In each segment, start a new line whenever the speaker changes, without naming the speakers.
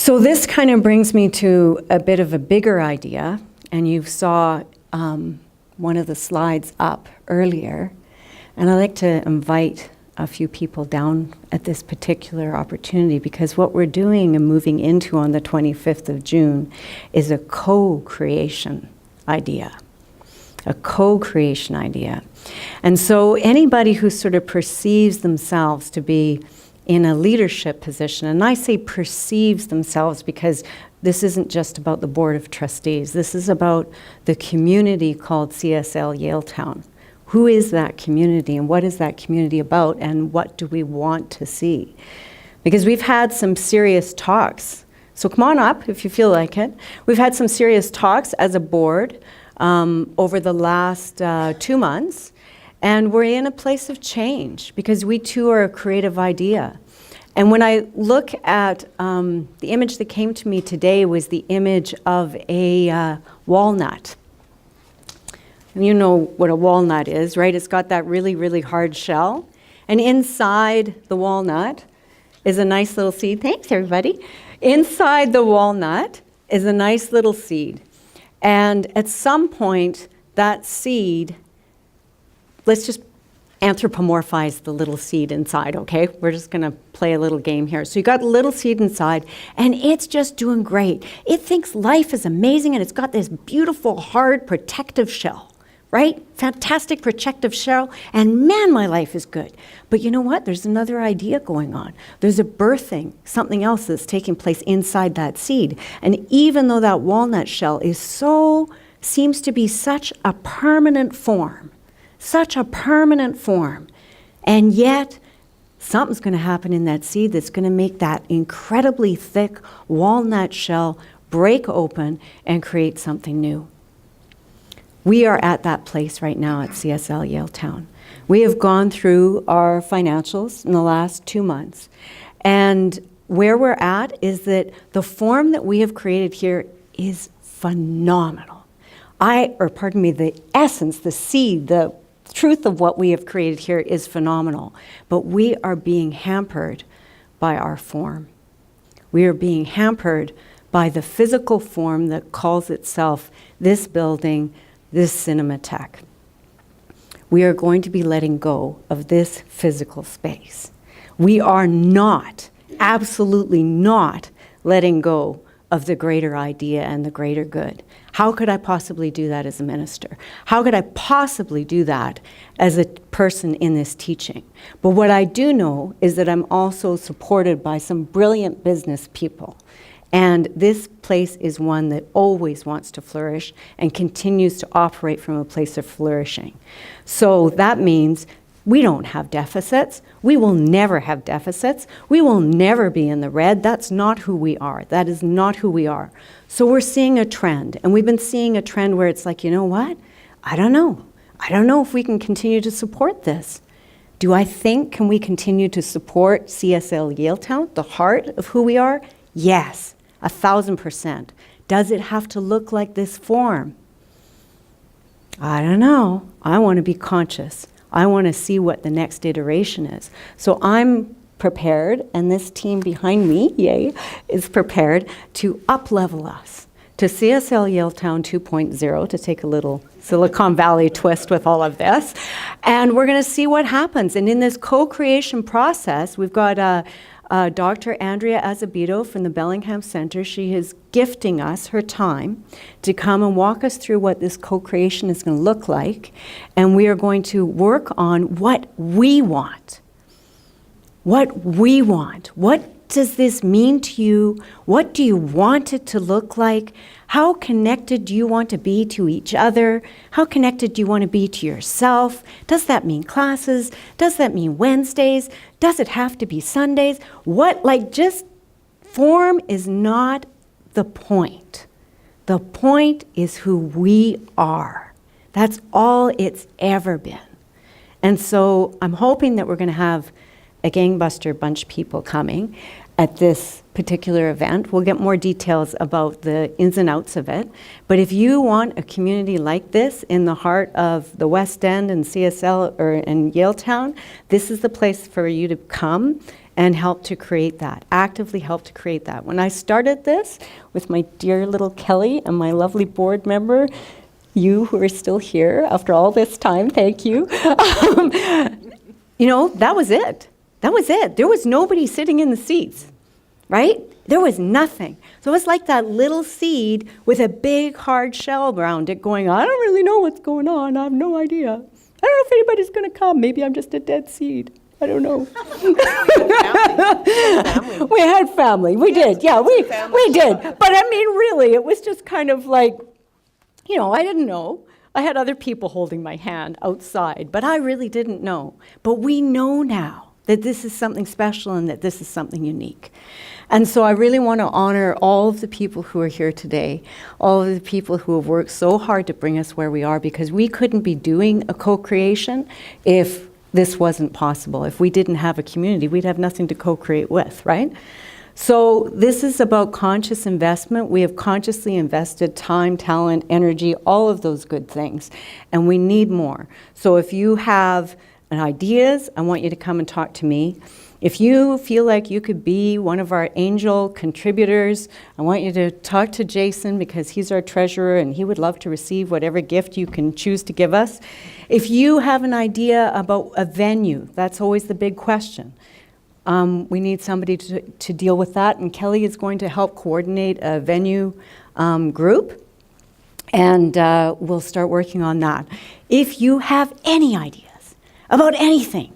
So this kind of brings me to a bit of a bigger idea, and you saw one of the slides up earlier, and I'd like to invite a few people down at this particular opportunity, because what we're doing and moving into on the 25th of June is a co-creation idea. A co-creation idea. And so anybody who sort of perceives themselves to be in a leadership position, and I say perceives themselves because this isn't just about the Board of Trustees, this is about the community called CSL Yaletown. Who is that community, and what is that community about, and what do we want to see? Because we've had some serious talks. So come on up if you feel like it. We've had some serious talks as a board over the last 2 months, and we're in a place of change because we too are a creative idea. And when I look at the image that came to me today was the image of a walnut. You know what a walnut is, right? It's got that really, really hard shell. And inside the walnut is a nice little seed. Thanks, everybody. Inside the walnut is a nice little seed. And at some point, that seed, let's just anthropomorphize the little seed inside, okay? We're just going to play a little game here. So you got a little seed inside, and it's just doing great. It thinks life is amazing, and it's got this beautiful, hard, protective shell. Right? Fantastic protective shell, and man, my life is good. But you know what? There's another idea going on. There's a birthing, something else that's taking place inside that seed. And even though that walnut shell seems to be such a permanent form, and yet something's going to happen in that seed that's going to make that incredibly thick walnut shell break open and create something new. We are at that place right now at CSL Yaletown. We have gone through our financials in the last 2 months. And where we're at is that the form that we have created here is phenomenal. The essence, the seed, the truth of what we have created here is phenomenal. But we are being hampered by our form. We are being hampered by the physical form that calls itself this building, this Cinematheque. We are going to be letting go of this physical space. We are not, absolutely not, letting go of the greater idea and the greater good. How could I possibly do that as a minister? How could I possibly do that as a person in this teaching? But what I do know is that I'm also supported by some brilliant business people. And this place is one that always wants to flourish and continues to operate from a place of flourishing. So that means we don't have deficits. We will never have deficits. We will never be in the red. That's not who we are. That is not who we are. So we're seeing a trend. And we've been seeing a trend where it's like, you know what? I don't know. I don't know if we can continue to support this. Do I think, can we continue to support CSL Yaletown, the heart of who we are? Yes. 1,000%. Does it have to look like this form? I don't know. I want to be conscious. I want to see what the next iteration is. So I'm prepared, and this team behind me, yay, is prepared to up-level us to CSL Yaletown 2.0, to take a little Silicon Valley twist with all of this. And we're going to see what happens. And in this co-creation process, we've got Dr. Andrea Azevedo from the Bellingham Center. She is gifting us her time to come and walk us through what this co-creation is going to look like. And we are going to work on what we want. What we want. What does this mean to you? What do you want it to look like? How connected do you want to be to each other? How connected do you want to be to yourself? Does that mean classes? Does that mean Wednesdays? Does it have to be Sundays? Just form is not the point. The point is who we are. That's all it's ever been. And so I'm hoping that we're going to have a gangbuster bunch of people coming at this particular event. We'll get more details about the ins and outs of it. But if you want a community like this in the heart of the West End and CSL and Yaletown, this is the place for you to come and help to create that, actively help to create that. When I started this with my dear little Kelly and my lovely board member, you who are still here after all this time, thank you. You know, that was it. That was it. There was nobody sitting in the seats, right? There was nothing. So it was like that little seed with a big hard shell around it going, I don't really know what's going on. I have no idea. I don't know if anybody's going to come. Maybe I'm just a dead seed. I don't know. We had family. We did. Yeah, we did. But I mean, really, it was just kind of like, you know, I didn't know. I had other people holding my hand outside, but I really didn't know. But we know now that this is something special and that this is something unique. And so I really want to honor all of the people who are here today, all of the people who have worked so hard to bring us where we are, because we couldn't be doing a co-creation if this wasn't possible. If we didn't have a community, we'd have nothing to co-create with, right? So this is about conscious investment. We have consciously invested time, talent, energy, all of those good things, and we need more. So if you have ideas, I want you to come and talk to me. If you feel like you could be one of our angel contributors, I want you to talk to Jason because he's our treasurer and he would love to receive whatever gift you can choose to give us. If you have an idea about a venue, that's always the big question. We need somebody to deal with that, and Kelly is going to help coordinate a venue group, and we'll start working on that. If you have any ideas about anything,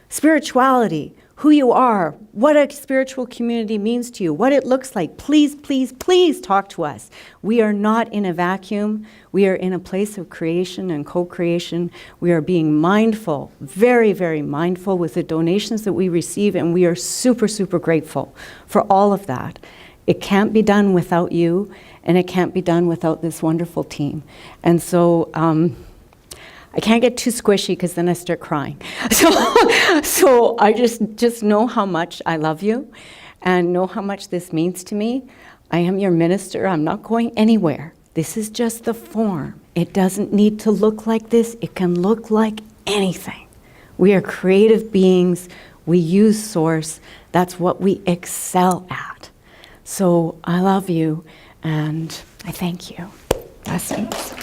spirituality, who you are, what a spiritual community means to you, what it looks like, please, please, please talk to us. We are not in a vacuum. We are in a place of creation and co-creation. We are being mindful, very, very mindful with the donations that we receive, and we are super, super grateful for all of that. It can't be done without you, and it can't be done without this wonderful team. And so, I can't get too squishy because then I start crying. So I just know how much I love you and know how much this means to me. I am your minister. I'm not going anywhere. This is just the form. It doesn't need to look like this. It can look like anything. We are creative beings. We use source. That's what we excel at. So I love you and I thank you. Blessings.